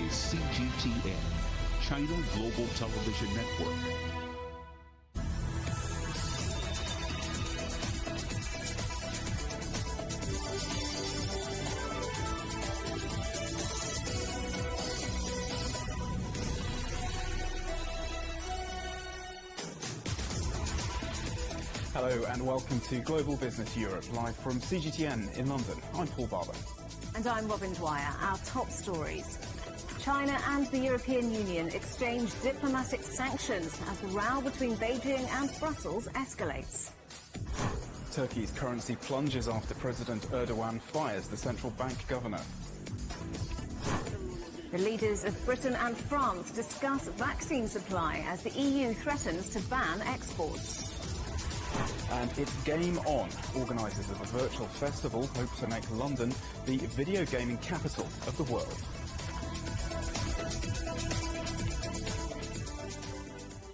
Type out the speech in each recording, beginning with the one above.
is CGTN, China Global Television Network. Hello and welcome to Global Business Europe, live from CGTN in London. I'm Paul Barber. And I'm Robin Dwyer. Our top stories. China and the European Union exchange diplomatic sanctions as the row between Beijing and Brussels escalates. Turkey's currency plunges after President Erdogan fires the central bank governor. The leaders of Britain and France discuss vaccine supply as the EU threatens to ban exports. And it's game on. Organisers of a virtual festival hope to make London the video gaming capital of the world.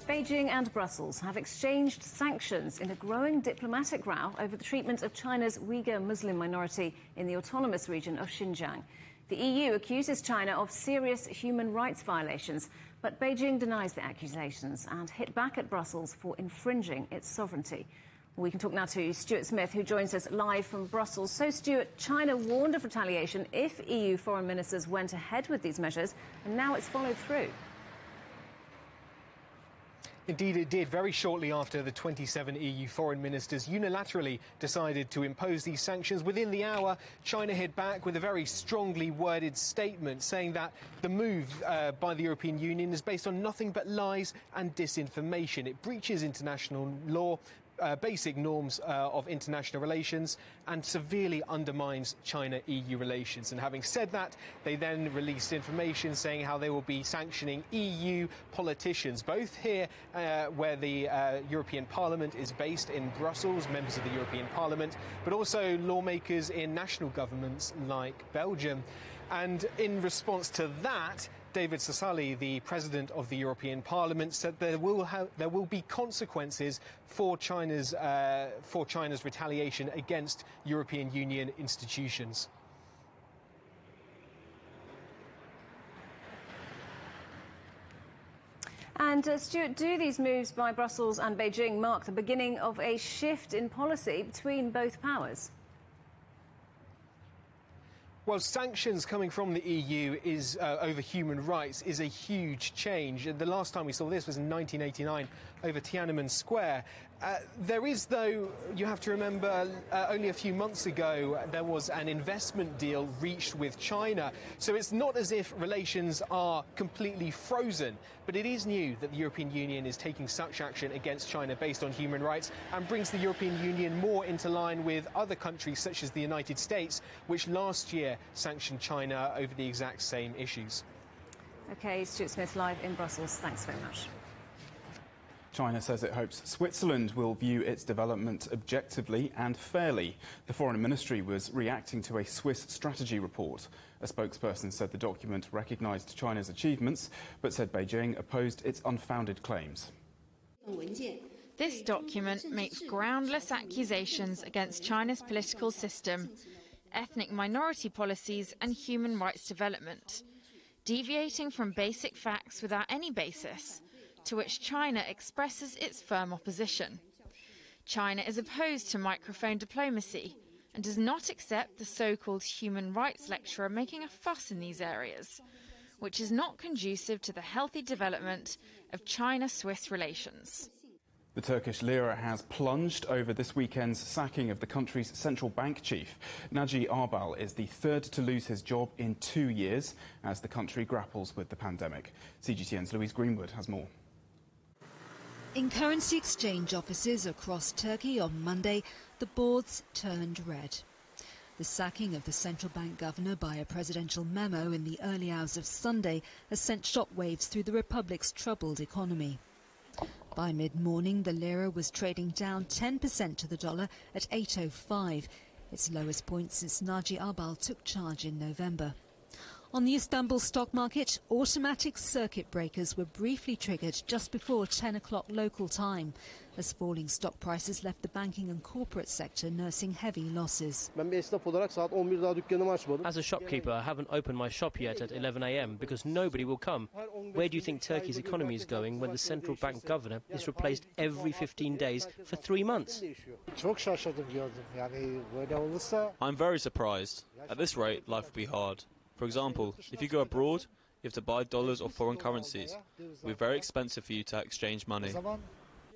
Beijing and Brussels have exchanged sanctions in a growing diplomatic row over the treatment of China's Uyghur Muslim minority in the autonomous region of Xinjiang. The EU accuses China of serious human rights violations, but Beijing denies the accusations and hit back at Brussels for infringing its sovereignty. We can talk now to Stuart Smith, who joins us live from Brussels. So, Stuart, China warned of retaliation if EU foreign ministers went ahead with these measures, and now it's followed through. Indeed it did. Very shortly after the 27 EU foreign ministers unilaterally decided to impose these sanctions, within the hour, China hit back with a very strongly worded statement saying that the move by the European Union is based on nothing but lies and disinformation. It breaches international law, basic norms of international relations, and severely undermines China-EU relations. And having said that, they then released information saying how they will be sanctioning EU politicians, both here where the European Parliament is based in Brussels, members of the European Parliament, but also lawmakers in national governments like Belgium. And in response to that, David Sassoli, the President of the European Parliament, said there will be consequences for China's retaliation against European Union institutions. And Stuart, do these moves by Brussels and Beijing mark the beginning of a shift in policy between both powers? Well, sanctions coming from the EU over human rights is a huge change. The last time we saw this was in 1989 over Tiananmen Square. There is, though, you have to remember, only a few months ago there was an investment deal reached with China. So it's not as if relations are completely frozen, but it is new that the European Union is taking such action against China based on human rights and brings the European Union more into line with other countries such as the United States, which last year sanctioned China over the exact same issues. OK, Stuart Smith live in Brussels. Thanks very much. China says it hopes Switzerland will view its development objectively and fairly. The Foreign Ministry was reacting to a Swiss strategy report. A spokesperson said the document recognised China's achievements, but said Beijing opposed its unfounded claims. This document makes groundless accusations against China's political system, ethnic minority policies and human rights development, deviating from basic facts without any basis, to which China expresses its firm opposition. China is opposed to microphone diplomacy and does not accept the so-called human rights lecturer making a fuss in these areas, which is not conducive to the healthy development of China-Swiss relations. The Turkish lira has plunged over this weekend's sacking of the country's central bank chief. Naci Ağbal is the third to lose his job in 2 years as the country grapples with the pandemic. CGTN's Louise Greenwood has more. In currency exchange offices across Turkey on Monday, the boards turned red. The sacking of the central bank governor by a presidential memo in the early hours of Sunday has sent shockwaves through the republic's troubled economy. By mid-morning, the lira was trading down 10% to the dollar at 8.05, its lowest point since Naci Ağbal took charge in November. On the Istanbul stock market, automatic circuit breakers were briefly triggered just before 10 o'clock local time, as falling stock prices left the banking and corporate sector nursing heavy losses. As a shopkeeper, I haven't opened my shop yet at 11 a.m. because nobody will come. Where do you think Turkey's economy is going when the central bank governor is replaced every 15 days for 3 months? I'm very surprised. At this rate, life will be hard. For example, if you go abroad, you have to buy dollars or foreign currencies. It will be very expensive for you to exchange money.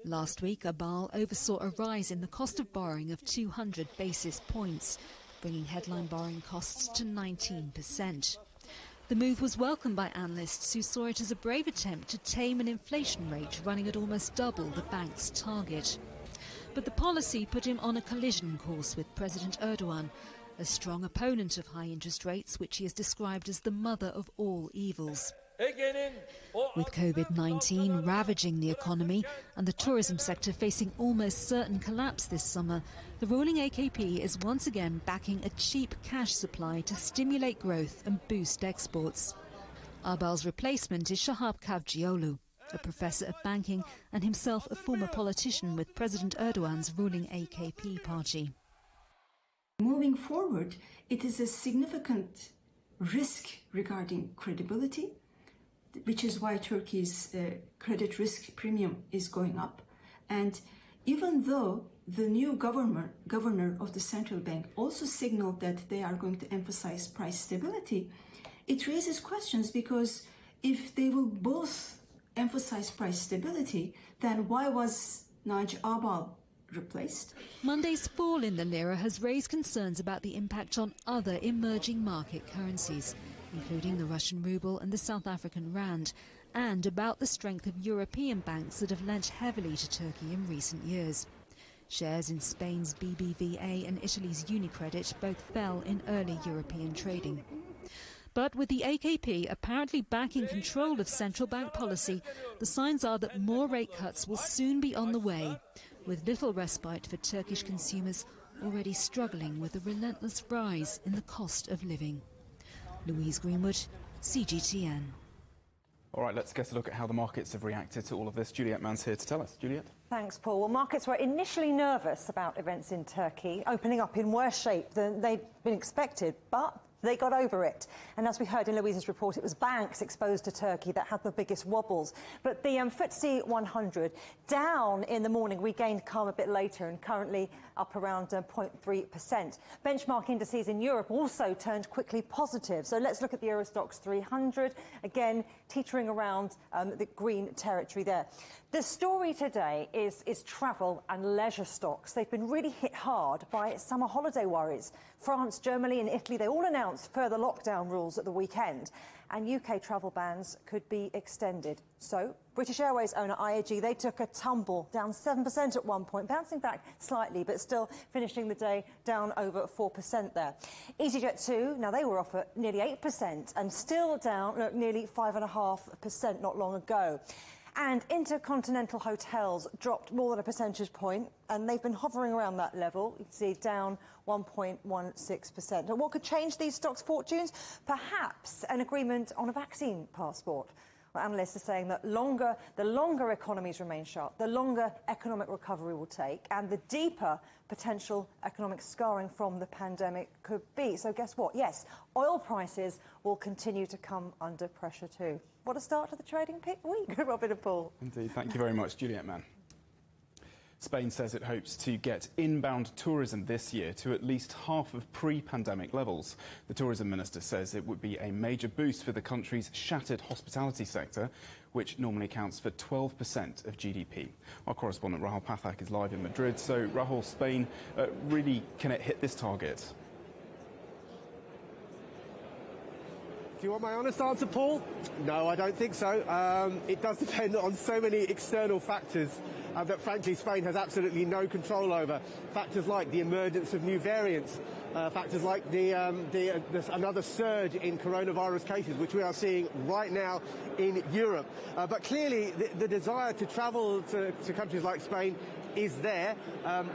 Last week, Abal oversaw a rise in the cost of borrowing of 200 basis points, bringing headline borrowing costs to 19%. The move was welcomed by analysts who saw it as a brave attempt to tame an inflation rate running at almost double the bank's target. But the policy put him on a collision course with President Erdogan, a strong opponent of high interest rates, which he has described as the mother of all evils. With COVID-19 ravaging the economy and the tourism sector facing almost certain collapse this summer, the ruling AKP is once again backing a cheap cash supply to stimulate growth and boost exports. Abal's replacement is Shahab Kavcioglu, a professor of banking and himself a former politician with President Erdogan's ruling AKP party. Moving forward, it is a significant risk regarding credibility, which is why Turkey's credit risk premium is going up. And even though the new governor of the central bank also signaled that they are going to emphasize price stability, it raises questions, because if they will both emphasize price stability, then why was Naci Abal replaced? Monday's fall in the lira has raised concerns about the impact on other emerging market currencies, including the Russian ruble and the South African rand, and about the strength of European banks that have lent heavily to Turkey in recent years. Shares in Spain's BBVA and Italy's Unicredit both fell in early European trading. But with the AKP apparently back in control of central bank policy, the signs are that more rate cuts will soon be on the way, with little respite for Turkish consumers already struggling with the relentless rise in the cost of living. Louise Greenwood, CGTN. All right, let's get a look at how the markets have reacted to all of this. Juliette Mann's here to tell us. Juliette? Thanks, Paul. Well, markets were initially nervous about events in Turkey, opening up in worse shape than they'd been expected, but they got over it. And as we heard in Louise's report, it was banks exposed to Turkey that had the biggest wobbles. But the FTSE 100, down in the morning, regained calm a bit later and currently up around 0.3%. Benchmark indices in Europe also turned quickly positive. So let's look at the Eurostoxx 300, again teetering around the green territory there. The story today is travel and leisure stocks. They've been really hit hard by summer holiday worries. France, Germany and Italy, they all announced further lockdown rules at the weekend, and UK travel bans could be extended. So British Airways owner IAG, they took a tumble, down 7% at one point, bouncing back slightly, but still finishing the day down over 4% there. EasyJet too, now they were off at nearly 8% and still down nearly 5.5% not long ago. And intercontinental hotels dropped more than a percentage point, and they've been hovering around that level. You can see down 1.16%. And what could change these stocks' fortunes? Perhaps an agreement on a vaccine passport. Well, analysts are saying that the longer economies remain sharp, the longer economic recovery will take, and the deeper potential economic scarring from the pandemic could be. So guess what? Yes, oil prices will continue to come under pressure too. What a start to the trading week, Robin and Paul. Indeed. Thank you very much, Juliette Mann. Spain says it hopes to get inbound tourism this year to at least half of pre-pandemic levels. The tourism minister says it would be a major boost for the country's shattered hospitality sector, which normally accounts for 12% of GDP. Our correspondent Rahul Pathak is live in Madrid. So, Rahul, Spain, really can it hit this target? Do you want my honest answer, Paul? No, I don't think so. It does depend on so many external factors that, frankly, Spain has absolutely no control over. Factors like the emergence of new variants, factors like another surge in coronavirus cases, which we are seeing right now in Europe. But clearly, the desire to travel to countries like Spain is there,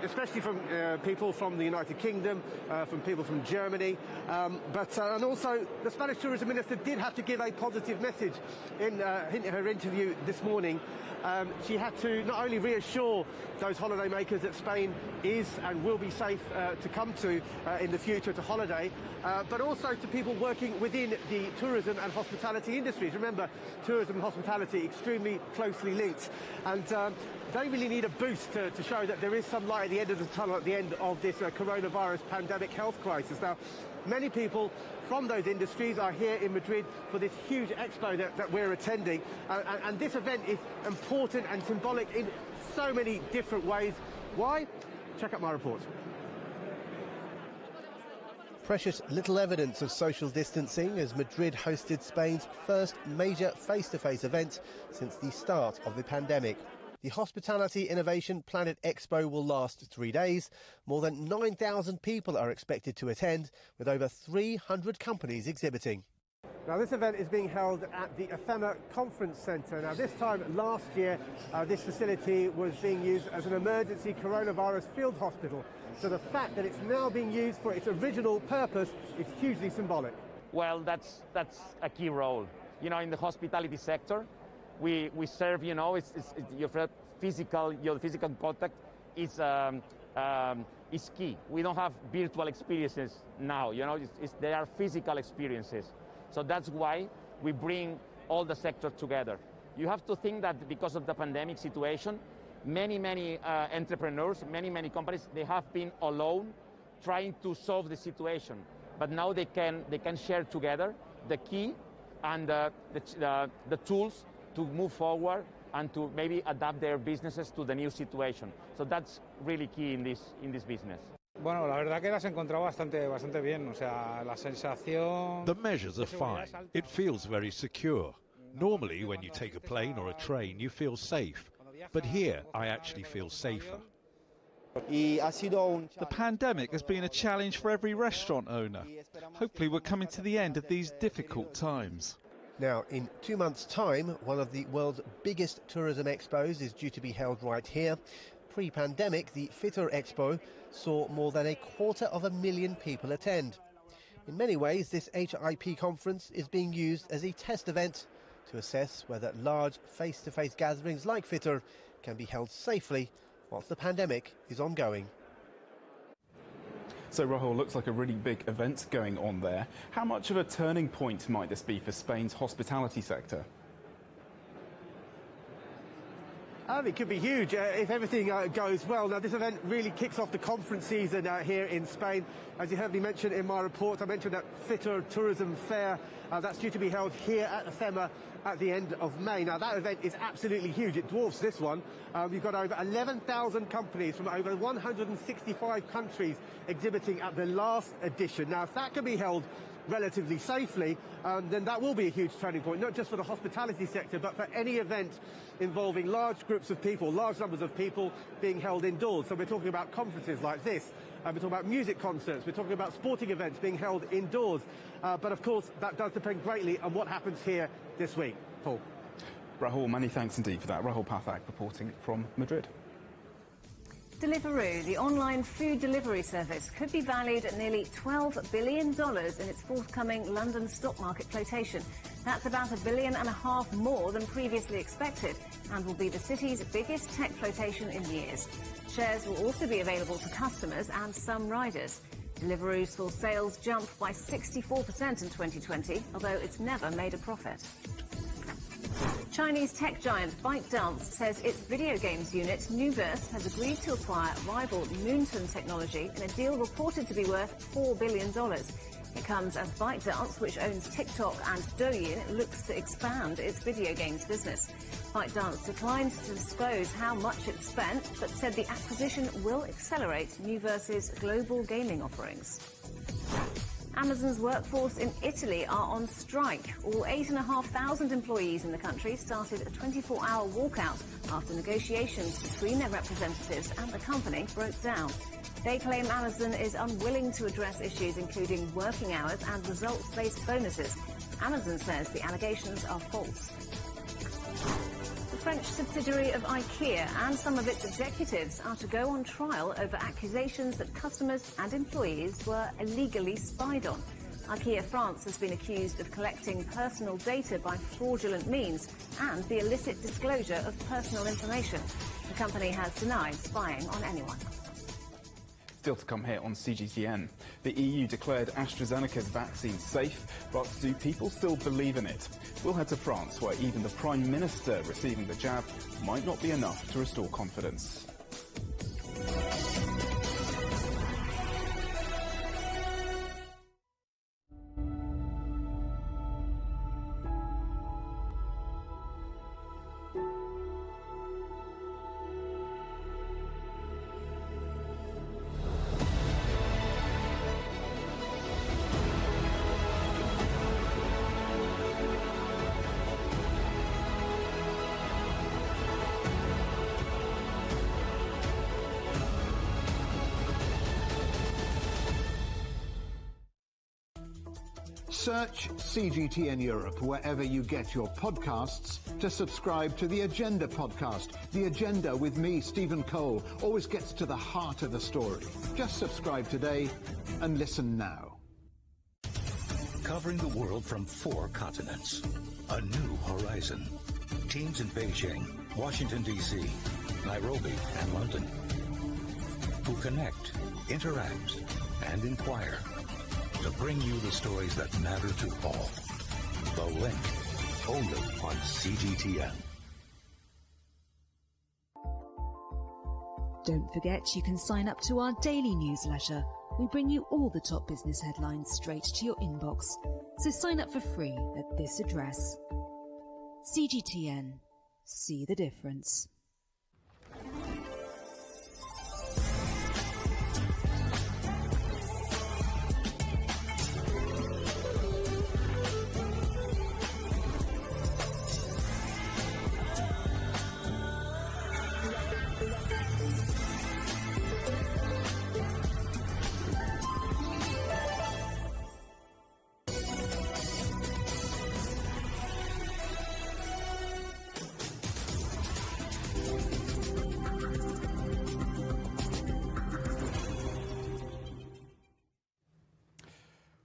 especially from people from the United Kingdom, from people from Germany, and also the Spanish Tourism Minister did have to give a positive message in her interview this morning. She had to not only reassure those holidaymakers that Spain is and will be safe to come to in the future to holiday, but also to people working within the tourism and hospitality industries. Remember, tourism and hospitality extremely closely linked, and they really need a boost to show that there is some light at the end of the tunnel at the end of this coronavirus pandemic health crisis. Now, many people from those industries are here in Madrid for this huge expo that we're attending, and this event is important and symbolic in so many different ways. Why? Check out my report. Precious little evidence of social distancing as Madrid hosted Spain's first major face-to-face event since the start of the pandemic. The Hospitality Innovation Planet Expo will last 3 days. More than 9,000 people are expected to attend, with over 300 companies exhibiting. Now, this event is being held at the Ephema Conference Centre. Now, this time last year, this facility was being used as an emergency coronavirus field hospital. So the fact that it's now being used for its original purpose is hugely symbolic. Well, that's a key role. You know, in the hospitality sector, we serve, you know, it's your physical contact is key. We don't have virtual experiences now, you know, they are physical experiences. So that's why we bring all the sectors together. You have to think that because of the pandemic situation, many entrepreneurs, many companies, they have been alone trying to solve the situation. But now they can share together the key and the tools to move forward and to maybe adapt their businesses to the new situation. So that's really key in this business. Bueno, la verdad que las he encontrado bastante bien, o sea, la sensación... The measures are fine. It feels very secure. Normally, when you take a plane or a train, you feel safe. But here, I actually feel safer. The pandemic has been a challenge for every restaurant owner. Hopefully, we're coming to the end of these difficult times. Now, in 2 months' time, one of the world's biggest tourism expos is due to be held right here. Pre-pandemic, the Fitur Expo saw more than 250,000 people attend. In many ways, this HIP conference is being used as a test event to assess whether large face-to-face gatherings like Fitur can be held safely whilst the pandemic is ongoing. So, Rahul, looks like a really big event going on there. How much of a turning point might this be for Spain's hospitality sector? It could be huge if everything goes well. Now, this event really kicks off the conference season here in Spain. As you heard me mention in my report, I mentioned that Fitur Tourism Fair. That's due to be held here at Ephema at the end of May. Now, that event is absolutely huge. It dwarfs this one. We've got over 11,000 companies from over 165 countries exhibiting at the last edition. Now, if that can be held relatively safely, then that will be a huge turning point, not just for the hospitality sector, but for any event involving large groups of people, large numbers of people being held indoors. So we're talking about conferences like this, we're talking about music concerts, we're talking about sporting events being held indoors. But of course, that does depend greatly on what happens here this week. Paul. Rahul, many thanks indeed for that. Rahul Pathak reporting from Madrid. Deliveroo, the online food delivery service, could be valued at nearly $12 billion in its forthcoming London stock market flotation. That's about $1.5 billion more than previously expected and will be the city's biggest tech flotation in years. Shares will also be available to customers and some riders. Deliveroo saw sales jump by 64% in 2020, although it's never made a profit. Chinese tech giant ByteDance says its video games unit, Nuverse, has agreed to acquire rival Moonton technology in a deal reported to be worth $4 billion. It comes as ByteDance, which owns TikTok and Douyin, looks to expand its video games business. ByteDance declined to disclose how much it spent, but said the acquisition will accelerate Nuverse's global gaming offerings. Amazon's workforce in Italy are on strike. All 8,500 employees in the country started a 24-hour walkout after negotiations between their representatives and the company broke down. They claim Amazon is unwilling to address issues including working hours and results-based bonuses. Amazon says the allegations are false. The French subsidiary of IKEA and some of its executives are to go on trial over accusations that customers and employees were illegally spied on. IKEA France has been accused of collecting personal data by fraudulent means and the illicit disclosure of personal information. The company has denied spying on anyone. Still to come here on CGTN. The EU declared AstraZeneca's vaccine safe, but do people still believe in it? We'll head to France, where even the Prime Minister receiving the jab might not be enough to restore confidence. Search CGTN Europe wherever you get your podcasts to subscribe to the Agenda podcast. The Agenda with me, Stephen Cole, always gets to the heart of the story. Just subscribe today and listen now. Covering the world from 4 continents. A new horizon. Teams in Beijing, Washington, D.C., Nairobi, and London. Who connect, interact, and inquire. To bring you the stories that matter to all. The Link, only on CGTN. Don't forget you can sign up to our daily newsletter. We bring you all the top business headlines straight to your inbox. So sign up for free at this address. CGTN. See the difference.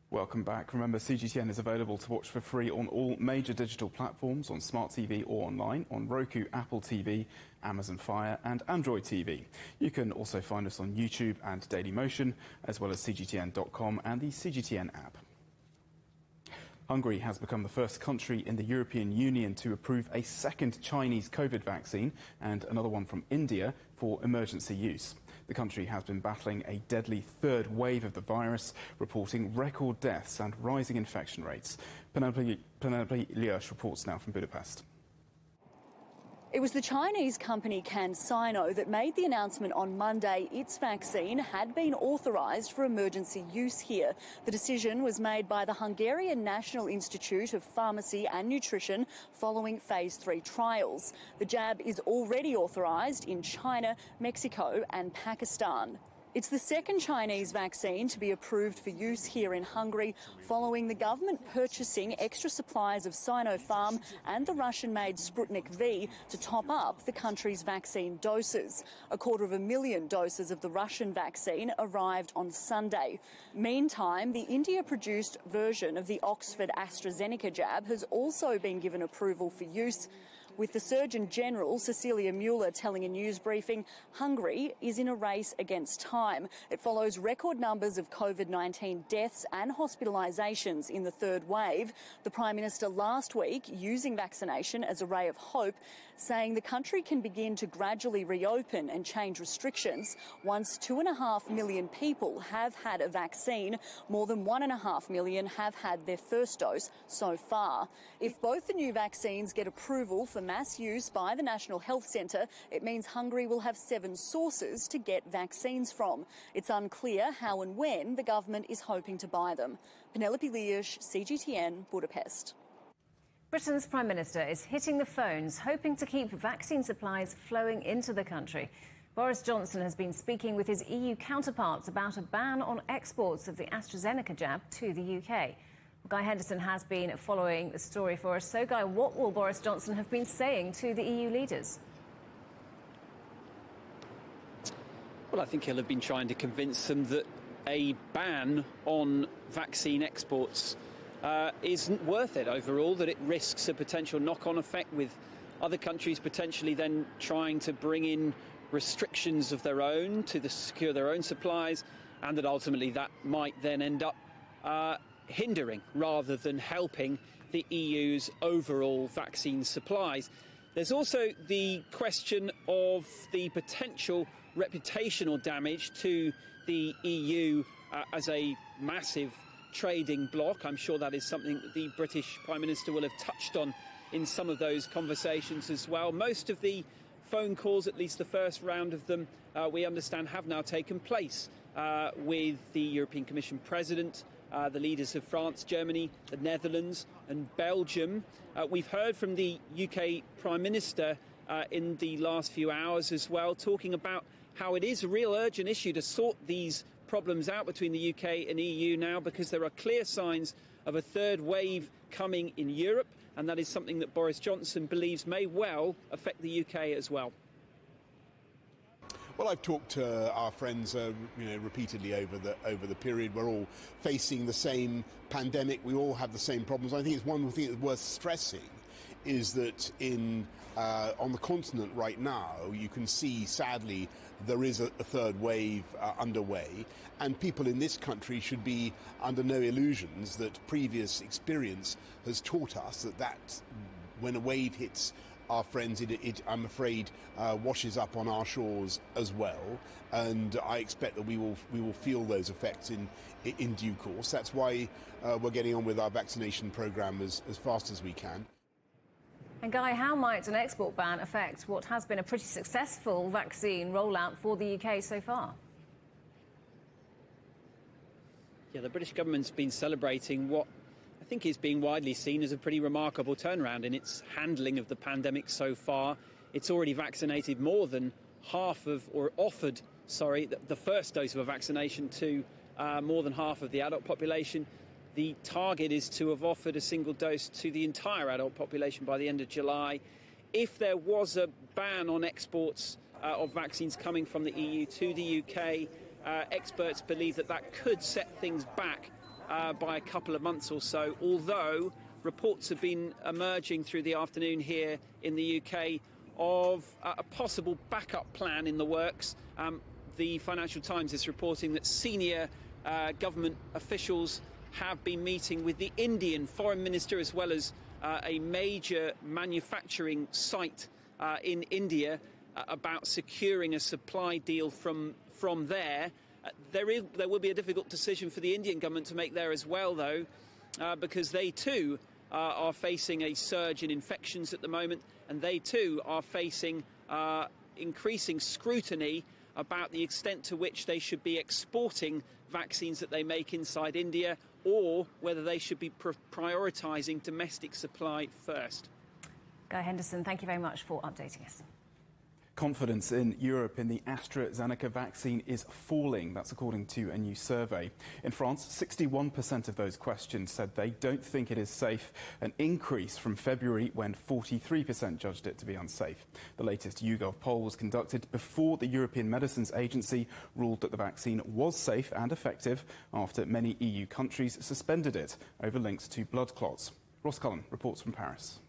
Welcome back. Remember, CGTN is available to watch for free on all major digital platforms, on Smart TV or online, on Roku, Apple TV, Amazon Fire and Android TV. You can also find us on YouTube and Dailymotion, as well as CGTN.com and the CGTN app. Hungary has become the first country in the European Union to approve a second Chinese COVID vaccine and another one from India for emergency use. The country has been battling a deadly third wave of the virus, reporting record deaths and rising infection rates. Penelope Liersch reports now from Budapest. It was the Chinese company CanSino that made the announcement on Monday its vaccine had been authorised for emergency use here. The decision was made by the Hungarian National Institute of Pharmacy and Nutrition following Phase 3 trials. The jab is already authorised in China, Mexico and Pakistan. It's the second Chinese vaccine to be approved for use here in Hungary, following the government purchasing extra supplies of Sinopharm and the Russian-made Sputnik V to top up the country's vaccine doses. 250,000 doses of the Russian vaccine arrived on Sunday. Meantime, the India-produced version of the Oxford AstraZeneca jab has also been given approval for use, with the Surgeon General, Cecilia Mueller, telling a news briefing Hungary is in a race against time. It follows record numbers of COVID-19 deaths and hospitalisations in the third wave. The Prime Minister last week using vaccination as a ray of hope, saying the country can begin to gradually reopen and change restrictions once 2.5 million people have had a vaccine. More than 1.5 million have had their first dose so far. If both the new vaccines get approval for mass use by the National Health Centre, it means Hungary will have 7 sources to get vaccines from. It's unclear how and when the government is hoping to buy them. Penelope Liersch, CGTN, Budapest. Britain's Prime Minister is hitting the phones, hoping to keep vaccine supplies flowing into the country. Boris Johnson has been speaking with his EU counterparts about a ban on exports of the AstraZeneca jab to the UK. Guy Henderson has been following the story for us. So, Guy, what will Boris Johnson have been saying to the EU leaders? Well, I think he'll have been trying to convince them that a ban on vaccine exports isn't worth it overall, that it risks a potential knock-on effect with other countries potentially then trying to bring in restrictions of their own to secure their own supplies, and that ultimately that might then end up hindering rather than helping the EU's overall vaccine supplies. There's also the question of the potential reputational damage to the EU as a massive trading bloc. I'm sure that is something that the British Prime Minister will have touched on in some of those conversations as well. Most of the phone calls, at least the first round of them, we understand have now taken place with the European Commission President, the leaders of France, Germany, the Netherlands and Belgium. We've heard from the UK Prime Minister in the last few hours as well, talking about how it is a real urgent issue to sort these problems out between the UK and EU now, because there are clear signs of a third wave coming in Europe, and that is something that Boris Johnson believes may well affect the UK as well. Well, I've talked to our friends, repeatedly over the period. We're all facing the same pandemic. We all have the same problems. I think it's one thing that's worth stressing is that on the continent right now, you can see, sadly, there is a third wave underway, and people in this country should be under no illusions that previous experience has taught us that when a wave hits our friends, it I'm afraid, washes up on our shores as well, and I expect that we will feel those effects in due course. That's why we're getting on with our vaccination programme as fast as we can. And Guy, how might an export ban affect what has been a pretty successful vaccine rollout for the UK so far? Yeah, the British government's been celebrating what I think is being widely seen as a pretty remarkable turnaround in its handling of the pandemic so far. It's already vaccinated more than offered the first dose of a vaccination to more than half of the adult population. The target is to have offered a single dose to the entire adult population by the end of July. If there was a ban on exports of vaccines coming from the EU to the UK, experts believe that could set things back by a couple of months or so, although reports have been emerging through the afternoon here in the UK of a possible backup plan in the works. The Financial Times is reporting that senior government officials have been meeting with the Indian Foreign Minister as well as a major manufacturing site in India about securing a supply deal from there. There will be a difficult decision for the Indian government to make there as well, though, because they too are facing a surge in infections at the moment, and they too are facing increasing scrutiny about the extent to which they should be exporting vaccines that they make inside India, or whether they should be prioritising domestic supply first. Guy Henderson, thank you very much for updating us. Confidence in Europe in the AstraZeneca vaccine is falling. That's according to a new survey. In France, 61% of those questioned said they don't think it is safe, an increase from February when 43% judged it to be unsafe. The latest YouGov poll was conducted before the European Medicines Agency ruled that the vaccine was safe and effective after many EU countries suspended it over links to blood clots. Ross Cullen reports from Paris.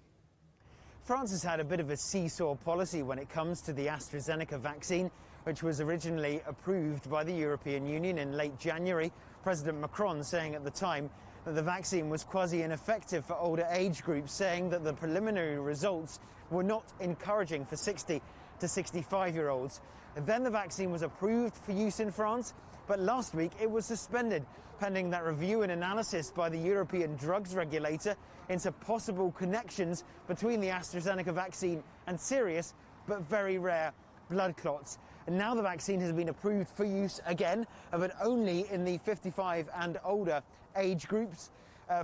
France has had a bit of a seesaw policy when it comes to the AstraZeneca vaccine, which was originally approved by the European Union in late January. President Macron saying at the time that the vaccine was quasi-ineffective for older age groups, saying that the preliminary results were not encouraging for 60 to 65-year-olds. Then the vaccine was approved for use in France, but last week it was suspended, pending that review and analysis by the European drugs regulator into possible connections between the AstraZeneca vaccine and serious but very rare blood clots. And now the vaccine has been approved for use again, but only in the 55 and older age groups.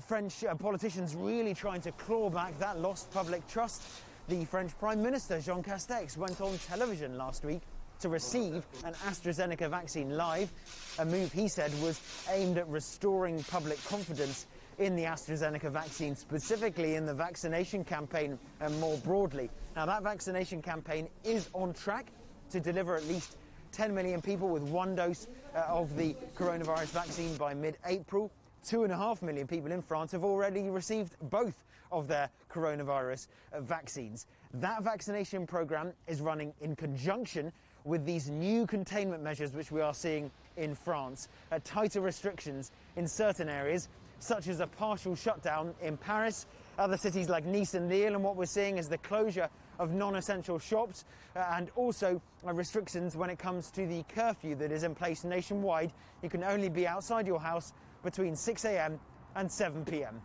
French politicians really trying to claw back that lost public trust. The French Prime Minister, Jean Castex, went on television last week to receive an AstraZeneca vaccine live, a move he said was aimed at restoring public confidence in the AstraZeneca vaccine, specifically in the vaccination campaign and more broadly. Now, that vaccination campaign is on track to deliver at least 10 million people with one dose of the coronavirus vaccine by mid-April. 2.5 million people in France have already received both of their coronavirus vaccines. That vaccination program is running in conjunction with these new containment measures which we are seeing in France, tighter restrictions in certain areas, such as a partial shutdown in Paris, other cities like Nice and Lille, and what we're seeing is the closure of non-essential shops and also restrictions when it comes to the curfew that is in place nationwide. You can only be outside your house between 6 a.m. and 7 p.m.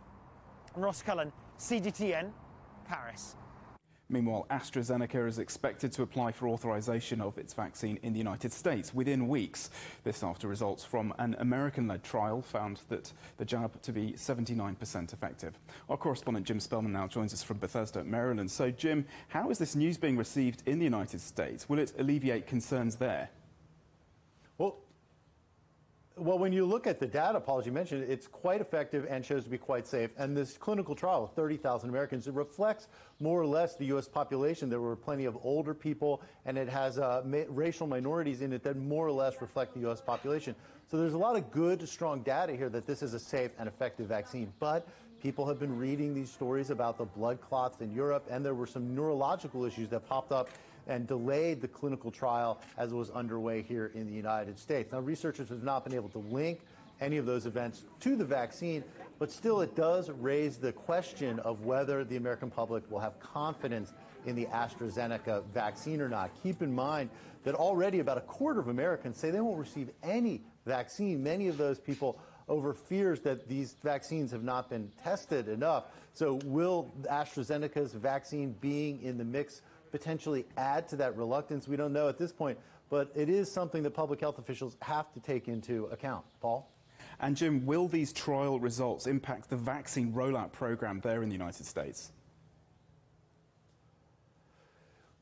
Ross Cullen, CGTN, Paris. Meanwhile, AstraZeneca is expected to apply for authorization of its vaccine in the United States within weeks. This after results from an American-led trial found that the jab to be 79% effective. Our correspondent Jim Spellman now joins us from Bethesda, Maryland. So, Jim, how is this news being received in the United States? Will it alleviate concerns there? Well, when you look at the data, Paul, as you mentioned, it's quite effective and shows to be quite safe. And this clinical trial of 30,000 Americans, it reflects more or less the U.S. population. There were plenty of older people, and it has racial minorities in it that more or less reflect the U.S. population. So there's a lot of good, strong data here that this is a safe and effective vaccine. But people have been reading these stories about the blood clots in Europe, and there were some neurological issues that popped up and delayed the clinical trial as it was underway here in the United States. Now, researchers have not been able to link any of those events to the vaccine, but still it does raise the question of whether the American public will have confidence in the AstraZeneca vaccine or not. Keep in mind that already about a quarter of Americans say they won't receive any vaccine. Many of those people over fears that these vaccines have not been tested enough. So will AstraZeneca's vaccine being in the mix potentially add to that reluctance? We don't know at this point, but it is something that public health officials have to take into account. Paul? And Jim, will these trial results impact the vaccine rollout program there in the United States?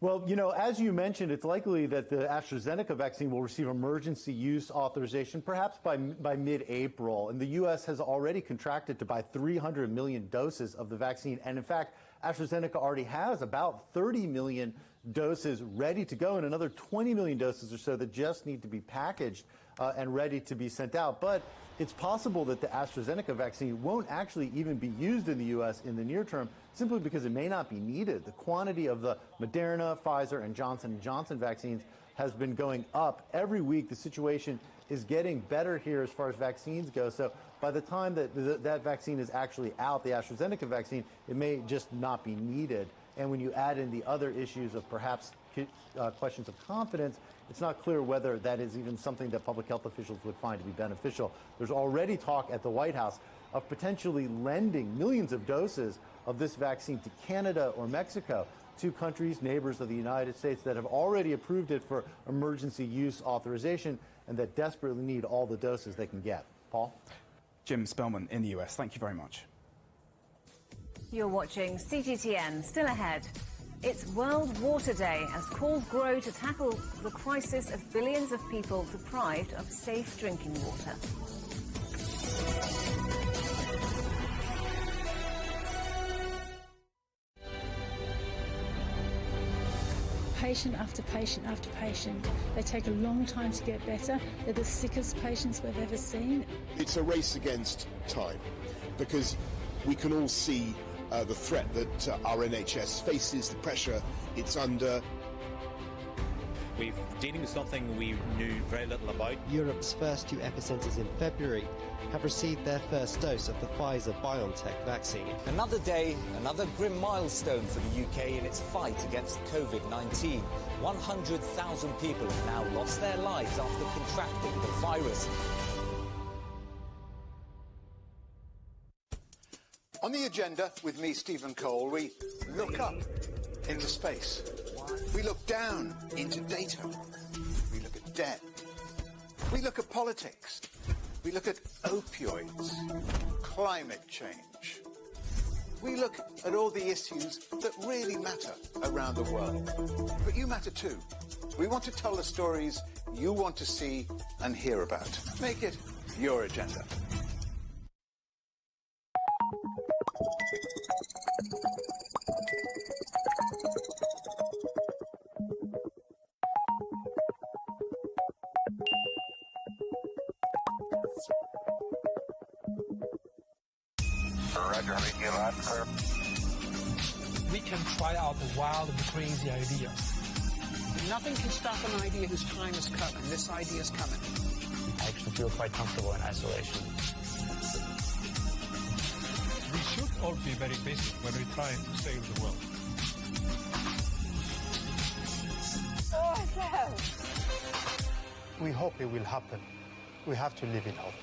Well, you know, as you mentioned, it's likely that the AstraZeneca vaccine will receive emergency use authorization perhaps by mid-April. And the U.S. has already contracted to buy 300 million doses of the vaccine. And in fact, AstraZeneca already has about 30 million doses ready to go and another 20 million doses or so that just need to be packaged and ready to be sent out. But it's possible that the AstraZeneca vaccine won't actually even be used in the U.S. in the near term simply because it may not be needed. The quantity of the Moderna, Pfizer, and Johnson & Johnson vaccines has been going up every week. The situation is getting better here as far as vaccines go. So by the time that that vaccine is actually out, the AstraZeneca vaccine, it may just not be needed. And when you add in the other issues of perhaps questions of confidence, it's not clear whether that is even something that public health officials would find to be beneficial. There's already talk at the White House of potentially lending millions of doses of this vaccine to Canada or Mexico, two countries, neighbors of the United States, that have already approved it for emergency use authorization and that desperately need all the doses they can get. Paul? Jim Spellman in the US, thank you very much. You're watching CGTN. Still ahead, it's World Water Day as calls grow to tackle the crisis of billions of people deprived of safe drinking water. Patient after patient after patient. They take a long time to get better. They're the sickest patients we've ever seen. It's a race against time because we can all see the threat that our NHS faces, the pressure it's under. We're dealing with something we knew very little about. Europe's first two epicenters in February have received their first dose of the Pfizer-BioNTech vaccine. Another day, another grim milestone for the UK in its fight against COVID-19. 100,000 people have now lost their lives after contracting the virus. On the agenda with me, Stephen Cole, we look up into space. We look down into data. We look at debt. We look at politics. We look at opioids, climate change. We look at all the issues that really matter around the world. But you matter too. We want to tell the stories you want to see and hear about. Make it your agenda. Roger, read you loud and clear. We can try out the wild and crazy idea. Nothing can stop an idea whose time is coming. This idea is coming. I actually feel quite comfortable in isolation. We should all be very busy when we're trying to save the world. We hope it will happen. We have to live it out.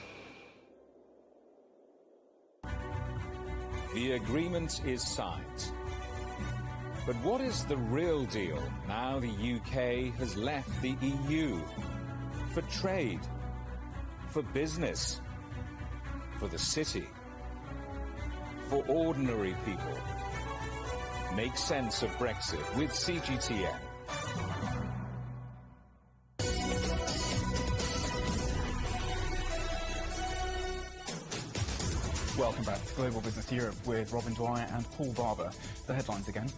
The agreement is signed. But what is the real deal now the UK has left the EU? For trade, for business, for the city, for ordinary people. Make sense of Brexit with CGTN. Welcome back to Global Business Europe with Robin Dwyer and Paul Barber. The headlines again.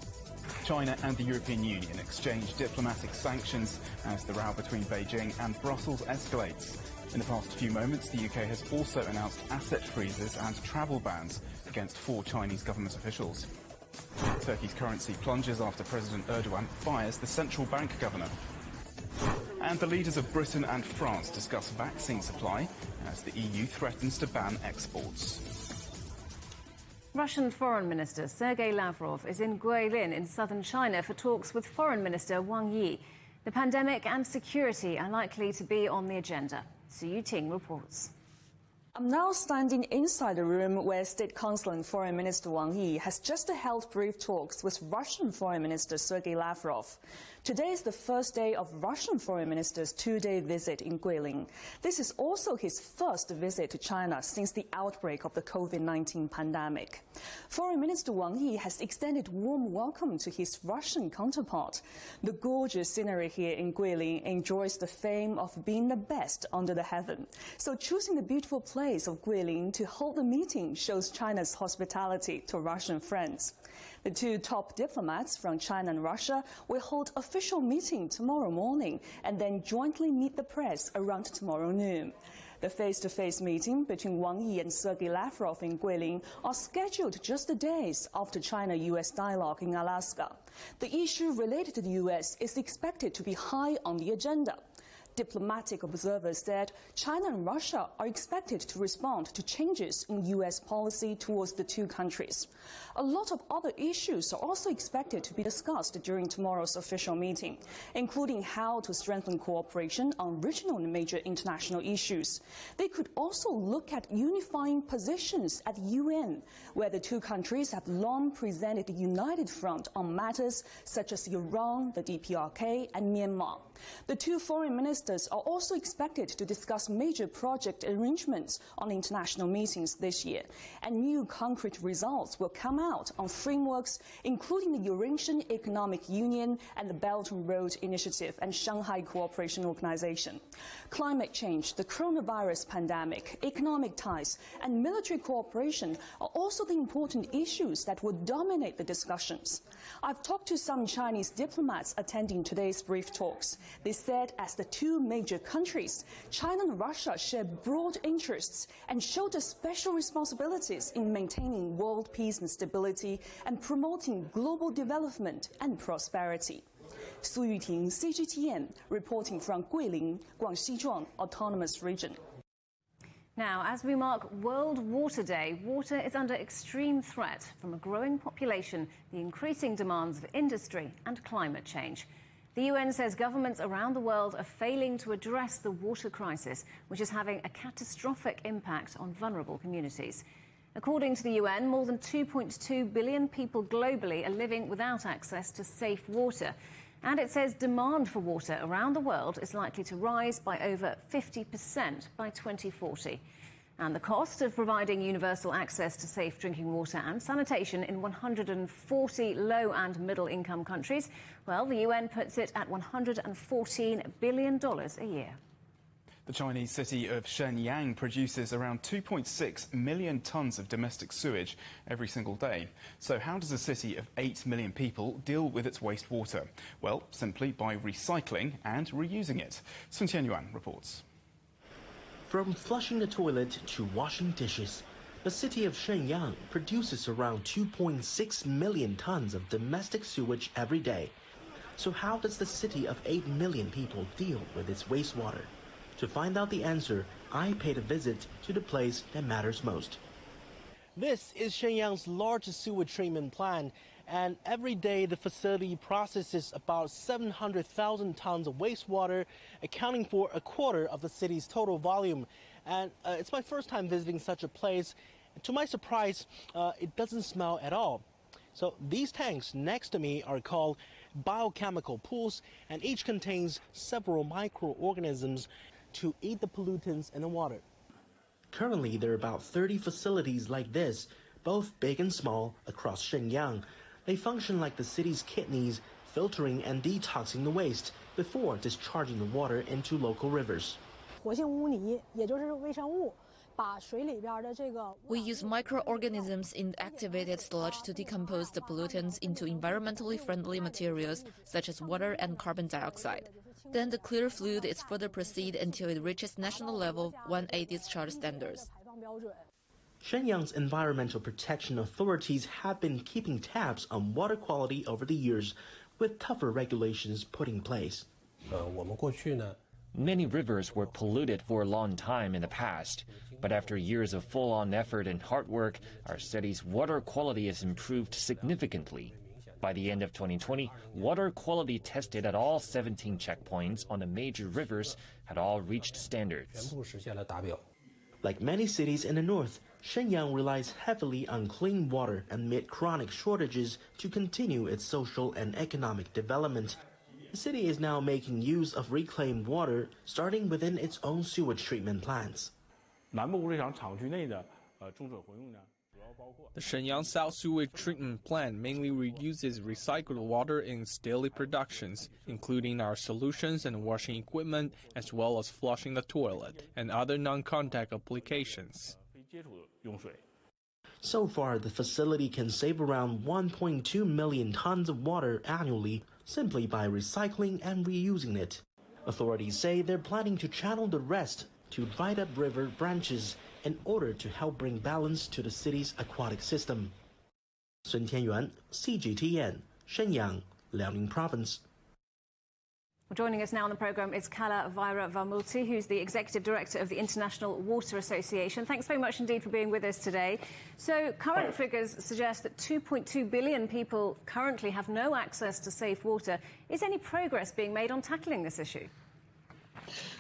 China and the European Union exchange diplomatic sanctions as the row between Beijing and Brussels escalates. In the past few moments, the UK has also announced asset freezes and travel bans against 4 Chinese government officials. Turkey's currency plunges after President Erdogan fires the central bank governor. And the leaders of Britain and France discuss vaccine supply as the EU threatens to ban exports. Russian Foreign Minister Sergei Lavrov is in Guilin in southern China for talks with Foreign Minister Wang Yi. The pandemic and security are likely to be on the agenda. Su Yuting reports. I'm now standing inside the room where State Counsel and Foreign Minister Wang Yi has just held brief talks with Russian Foreign Minister Sergei Lavrov. Today is the first day of Russian Foreign Minister's 2-day visit in Guilin. This is also his first visit to China since the outbreak of the COVID-19 pandemic. Foreign Minister Wang Yi has extended warm welcome to his Russian counterpart. The gorgeous scenery here in Guilin enjoys the fame of being the best under the heaven. So choosing the beautiful place of Guilin to hold the meeting shows China's hospitality to Russian friends. The 2 top diplomats from China and Russia will hold official meeting tomorrow morning and then jointly meet the press around tomorrow noon. The face-to-face meeting between Wang Yi and Sergei Lavrov in Guilin are scheduled just days after China-US dialogue in Alaska. The issue related to the US is expected to be high on the agenda. Diplomatic observers said China and Russia are expected to respond to changes in U.S. policy towards the 2 countries. A lot of other issues are also expected to be discussed during tomorrow's official meeting, including how to strengthen cooperation on regional and major international issues. They could also look at unifying positions at UN, where the 2 countries have long presented a united front on matters such as Iran, the DPRK, and Myanmar. The 2 foreign ministers are also expected to discuss major project arrangements on international meetings this year, and new concrete results will come out on frameworks including the Eurasian Economic Union and the Belt and Road Initiative and Shanghai Cooperation Organization. Climate change, the coronavirus pandemic, economic ties, and military cooperation are also the important issues that will dominate the discussions. I've talked to some Chinese diplomats attending today's brief talks. They said as the 2 major countries, China and Russia share broad interests and shoulder special responsibilities in maintaining world peace and stability and promoting global development and prosperity. Su Yuting, CGTN, reporting from Guilin, Guangxi Autonomous Region. Now, as we mark World Water Day, water is under extreme threat from a growing population, the increasing demands of industry and climate change. The UN says governments around the world are failing to address the water crisis, which is having a catastrophic impact on vulnerable communities. According to the UN, more than 2.2 billion people globally are living without access to safe water. And it says demand for water around the world is likely to rise by over 50% by 2040. And the cost of providing universal access to safe drinking water and sanitation in 140 low and middle income countries, well, the UN puts it at $114 billion a year. The Chinese city of Shenyang produces around 2.6 million tonnes of domestic sewage every single day. So how does a city of 8 million people deal with its wastewater? Well, simply by recycling and reusing it. Sun Tianyuan reports. From flushing the toilet to washing dishes, The city of Shenyang produces around 2.6 million tons of domestic sewage every day. So how does the city of 8 million people deal with its wastewater? To find out the answer, I paid a visit to the place that matters most. This is Shenyang's largest sewage treatment plant, and every day the facility processes about 700,000 tons of wastewater, accounting for a quarter of the city's total volume. And it's my first time visiting such a place. To my surprise, it doesn't smell at all. So these tanks next to me are called Biochemical Pools, and each contains several microorganisms to eat the pollutants in the water. Currently, there are about 30 facilities like this, both big and small, across Shenyang. They function like the city's kidneys, filtering and detoxing the waste before discharging the water into local rivers. We use microorganisms in activated sludge to decompose the pollutants into environmentally friendly materials such as water and carbon dioxide. Then the clear fluid is further proceeded until it reaches national level 1A discharge standards. Shenyang's environmental protection authorities have been keeping tabs on water quality over the years, with tougher regulations put in place. Many rivers were polluted for a long time in the past, but after years of full-on effort and hard work, our city's water quality has improved significantly. By the end of 2020, water quality tested at all 17 checkpoints on the major rivers had all reached standards. Like many cities in the north, Shenyang relies heavily on clean water amid chronic shortages to continue its social and economic development. The city is now making use of reclaimed water, starting within its own sewage treatment plants. The Shenyang South Sewage Treatment Plant mainly reuses recycled water in its daily productions, including our solutions and washing equipment, as well as flushing the toilet and other non-contact applications. So far, the facility can save around 1.2 million tons of water annually simply by recycling and reusing it. Authorities say they're planning to channel the rest to dried up river branches in order to help bring balance to the city's aquatic system. Sun Tianyuan, CGTN, Shenyang, Liaoning Province. Well, joining us now on the programme is Kala Vaira Varmulti, who's the Executive Director of the International Water Association. Thanks very much indeed for being with us today. So current figures suggest that 2.2 billion people currently have no access to safe water. Is any progress being made on tackling this issue?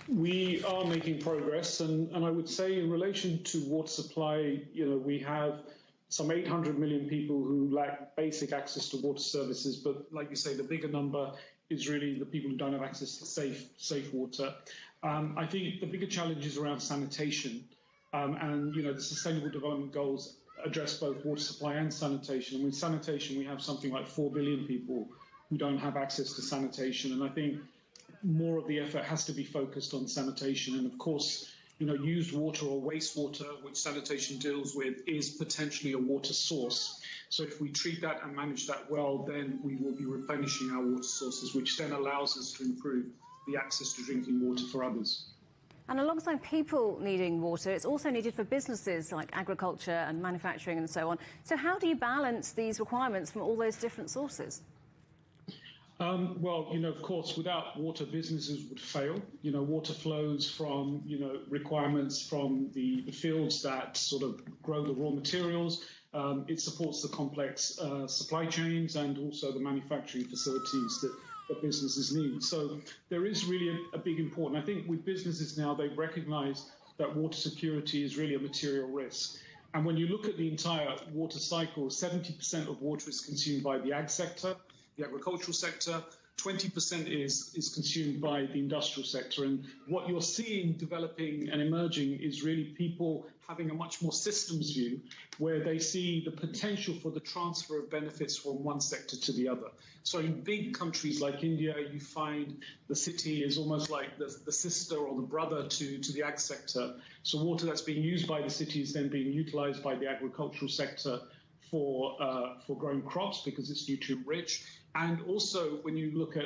We are making progress, and I would say in relation to water supply, we have some 800 million people who lack basic access to water services, but like you say, the bigger number is really the people who don't have access to safe water. I think the bigger challenge is around sanitation, and the Sustainable Development Goals address both water supply and sanitation. And with sanitation, we have something like 4 billion people who don't have access to sanitation, and I think more of the effort has to be focused on sanitation. And of course, used water or wastewater, which sanitation deals with, is potentially a water source. So if we treat that and manage that well, then we will be replenishing our water sources, which then allows us to improve the access to drinking water for others. And alongside people needing water, it's also needed for businesses like agriculture and manufacturing and so on. So how do you balance these requirements from all those different sources? Well, of course, without water, businesses would fail. Water flows from, requirements from the fields that sort of grow the raw materials. It supports the complex supply chains and also the manufacturing facilities that businesses need. So there is really a big important. I think with businesses now, they recognize that water security is really a material risk. And when you look at the entire water cycle, 70% of water is consumed by the ag sector, the agricultural sector, 20% is consumed by the industrial sector. And what you're seeing developing and emerging is really people having a much more systems view, where they see the potential for the transfer of benefits from one sector to the other. So in big countries like India, you find the city is almost like the sister or the brother to the ag sector. So water that's being used by the city is then being utilized by the agricultural sector for growing crops because it's nutrient rich. And also, when you look at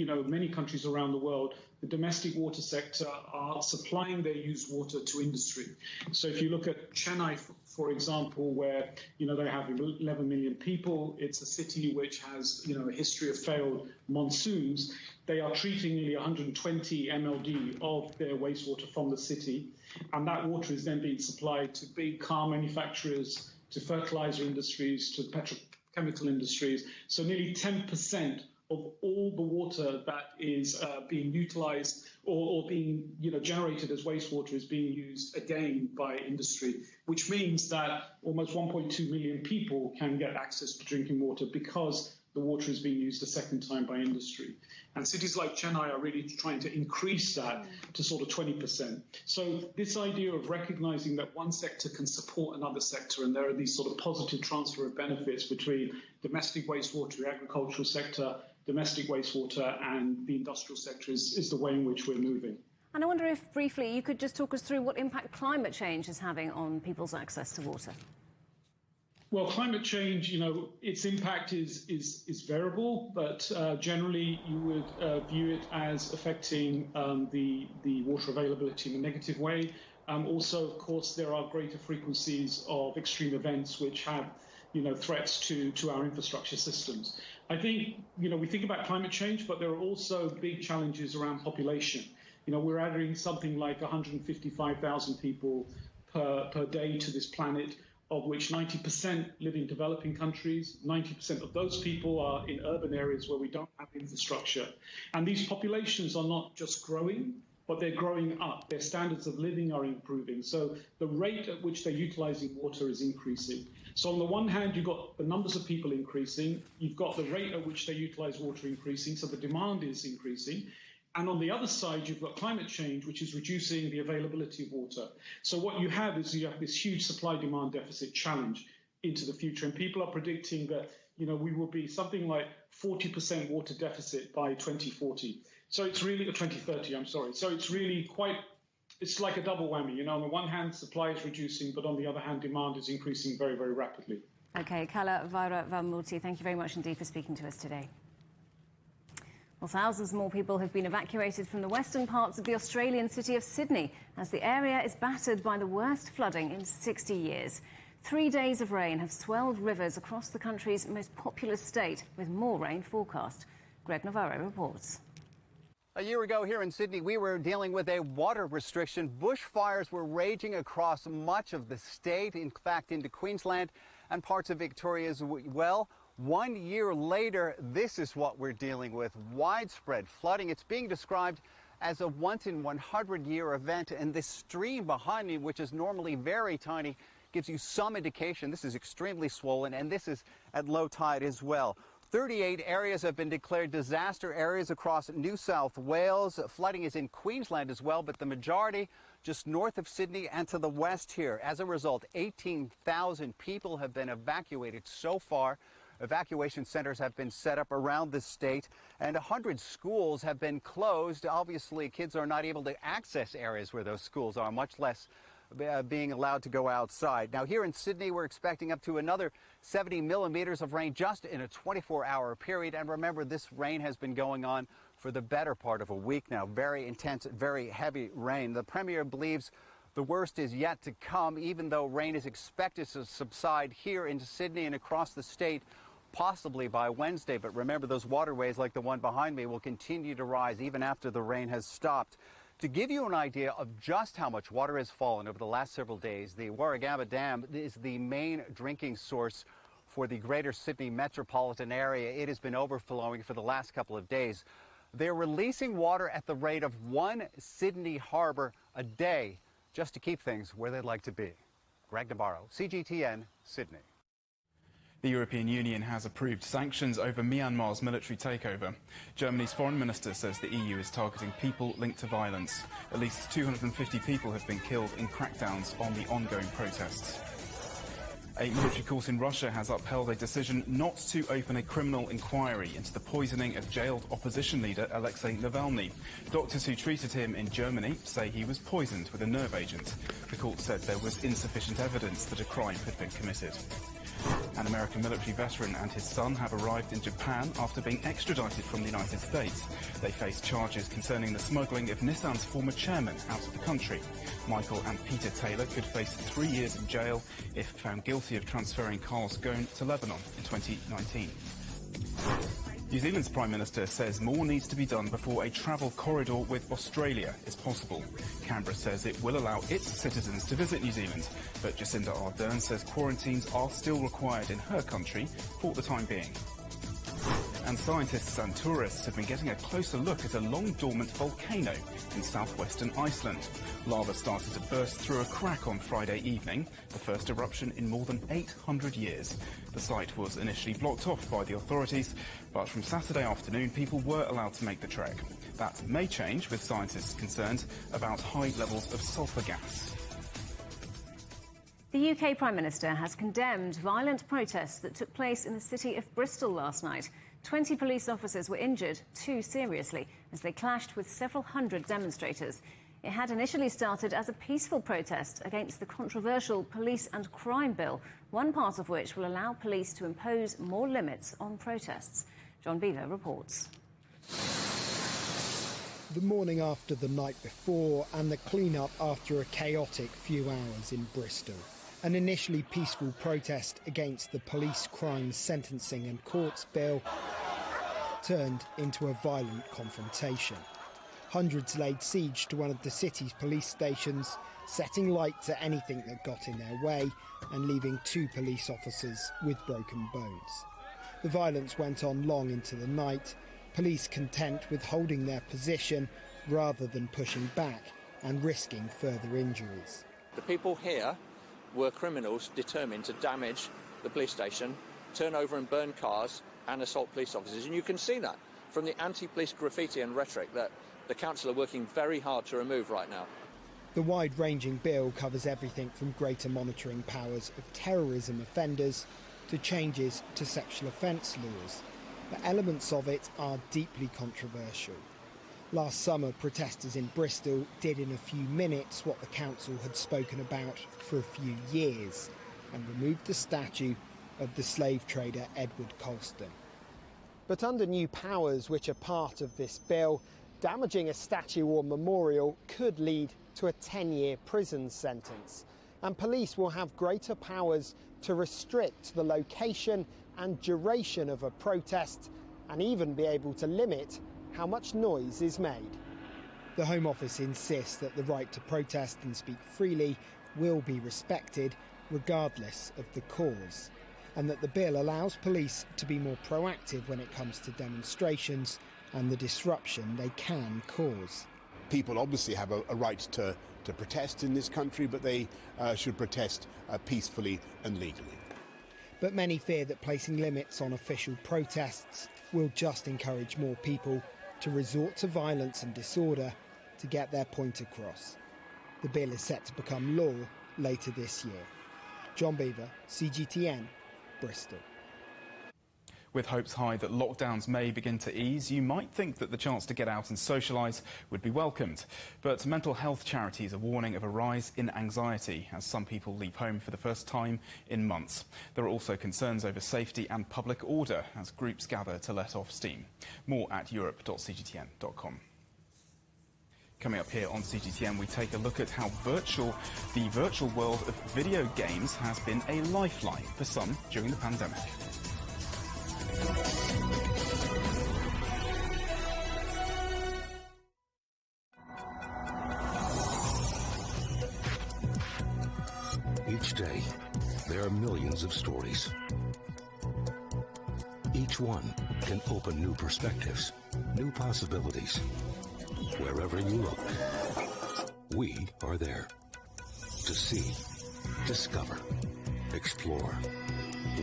many countries around the world, the domestic water sector are supplying their used water to industry. So if you look at Chennai, for example, where, they have 11 million people, it's a city which has, a history of failed monsoons. They are treating nearly 120 MLD of their wastewater from the city, and that water is then being supplied to big car manufacturers, to fertilizer industries, to petrochemical industries. So nearly 10% of all the water that is being utilized or being generated as wastewater is being used again by industry, which means that almost 1.2 million people can get access to drinking water because the water is being used a second time by industry. And cities like Chennai are really trying to increase that to sort of 20%. So this idea of recognizing that one sector can support another sector, and there are these sort of positive transfer of benefits between domestic wastewater, the agricultural sector, domestic wastewater, and the industrial sector is the way in which we're moving. And I wonder if, briefly, you could just talk us through what impact climate change is having on people's access to water. Well, climate change, its impact is variable, but generally you would view it as affecting the water availability in a negative way. Also, of course, there are greater frequencies of extreme events which have, threats to our infrastructure systems. I think, we think about climate change, but there are also big challenges around population. We're adding something like 155,000 people per day to this planet, of which 90% live in developing countries. 90% of those people are in urban areas where we don't have infrastructure. And these populations are not just growing, but they're growing up. Their standards of living are improving. So the rate at which they're utilizing water is increasing. So on the one hand, you've got the numbers of people increasing. You've got the rate at which they utilize water increasing. So the demand is increasing. And on the other side, you've got climate change, which is reducing the availability of water. So what you have is this huge supply-demand deficit challenge into the future. And people are predicting that, we will be something like 40% water deficit by 2040. So it's really, 2030, I'm sorry. So it's really it's like a double whammy. On the one hand, supply is reducing, but on the other hand, demand is increasing very, very rapidly. OK, Kala Vaira-Valmurti, thank you very much indeed for speaking to us today. Well, thousands more people have been evacuated from the western parts of the Australian city of Sydney as the area is battered by the worst flooding in 60 years. 3 days of rain have swelled rivers across the country's most populous state, with more rain forecast. Greg Navarro reports. A year ago here in Sydney, we were dealing with a water restriction. Bushfires were raging across much of the state, in fact, into Queensland and parts of Victoria as well. 1 year later, this is what we're dealing with, widespread flooding. It's being described as a once-in-100-year event, and this stream behind me, which is normally very tiny, gives you some indication this is extremely swollen, and this is at low tide as well. 38 areas have been declared disaster areas across New South Wales. Flooding is in Queensland as well, but the majority just north of Sydney and to the west here. As a result, 18,000 people have been evacuated so far. Evacuation centers have been set up around the state, and 100 schools have been closed. Obviously, kids are not able to access areas where those schools are, much less being allowed to go outside. Now, here in Sydney, we're expecting up to another 70 millimeters of rain just in a 24-hour period. And remember, this rain has been going on for the better part of a week now. Very intense, very heavy rain. The Premier believes the worst is yet to come, even though rain is expected to subside here in Sydney and across the state possibly by Wednesday. But remember, those waterways like the one behind me will continue to rise even after the rain has stopped. To give you an idea of just how much water has fallen over the last several days, the Warragamba Dam is the main drinking source for the greater Sydney metropolitan area. It has been overflowing for the last couple of days. They're releasing water at the rate of 1 Sydney harbour a day just to keep things where they'd like to be. Greg Navarro, CGTN, Sydney. The European Union has approved sanctions over Myanmar's military takeover. Germany's foreign minister says the EU is targeting people linked to violence. At least 250 people have been killed in crackdowns on the ongoing protests. A military court in Russia has upheld a decision not to open a criminal inquiry into the poisoning of jailed opposition leader Alexei Navalny. Doctors who treated him in Germany say he was poisoned with a nerve agent. The court said there was insufficient evidence that a crime had been committed. An American military veteran and his son have arrived in Japan after being extradited from the United States. They face charges concerning the smuggling of Nissan's former chairman out of the country. Michael and Peter Taylor could face 3 years in jail if found guilty of transferring Carlos Ghosn to Lebanon in 2019. New Zealand's Prime Minister says more needs to be done before a travel corridor with Australia is possible. Canberra says it will allow its citizens to visit New Zealand, but Jacinda Ardern says quarantines are still required in her country for the time being. And scientists and tourists have been getting a closer look at a long-dormant volcano in southwestern Iceland. Lava started to burst through a crack on Friday evening, the first eruption in more than 800 years. The site was initially blocked off by the authorities, but from Saturday afternoon people were allowed to make the trek. That may change, with scientists concerned about high levels of sulphur gas. The UK Prime Minister has condemned violent protests that took place in the city of Bristol last night. 20 police officers were injured, 2 seriously, as they clashed with several hundred demonstrators. It had initially started as a peaceful protest against the controversial Police and Crime Bill, one part of which will allow police to impose more limits on protests. John Beaver reports. The morning after the night before and the clean-up after a chaotic few hours in Bristol. An initially peaceful protest against the Police Crime Sentencing and Courts Bill turned into a violent confrontation. Hundreds laid siege to one of the city's police stations, setting light to anything that got in their way and leaving 2 police officers with broken bones. The violence went on long into the night, police content with holding their position rather than pushing back and risking further injuries. The people here were criminals determined to damage the police station, turn over and burn cars and assault police officers. And you can see that from the anti-police graffiti and rhetoric that the council are working very hard to remove right now. The wide-ranging bill covers everything from greater monitoring powers of terrorism offenders to changes to sexual offence laws. But elements of it are deeply controversial. Last summer, protesters in Bristol did in a few minutes what the council had spoken about for a few years and removed the statue of the slave trader Edward Colston. But under new powers which are part of this bill, damaging a statue or memorial could lead to a 10-year prison sentence. And police will have greater powers to restrict the location and duration of a protest and even be able to limit how much noise is made. The Home Office insists that the right to protest and speak freely will be respected regardless of the cause, and that the bill allows police to be more proactive when it comes to demonstrations and the disruption they can cause. People obviously have a right to protest in this country, but they should protest peacefully and legally. But many fear that placing limits on official protests will just encourage more people to resort to violence and disorder to get their point across. The bill is set to become law later this year. John Beaver, CGTN, Bristol. With hopes high that lockdowns may begin to ease, you might think that the chance to get out and socialise would be welcomed. But mental health charities are warning of a rise in anxiety as some people leave home for the first time in months. There are also concerns over safety and public order as groups gather to let off steam. More at europe.cgtn.com. Coming up here on CGTN, we take a look at how the virtual world of video games has been a lifeline for some during the pandemic. Each day, there are millions of stories. Each one can open new perspectives, new possibilities. Wherever you look, we are there. To see, discover, explore.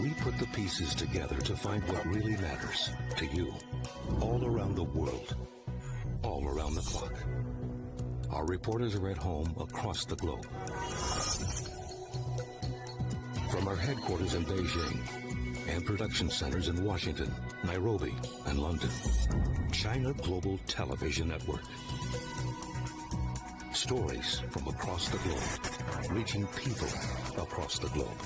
We put the pieces together to find what really matters to you. All around the world, all around the clock. Our reporters are at home across the globe. From our headquarters in Beijing and production centers in Washington, Nairobi, and London, China Global Television Network. Stories from across the globe, reaching people across the globe.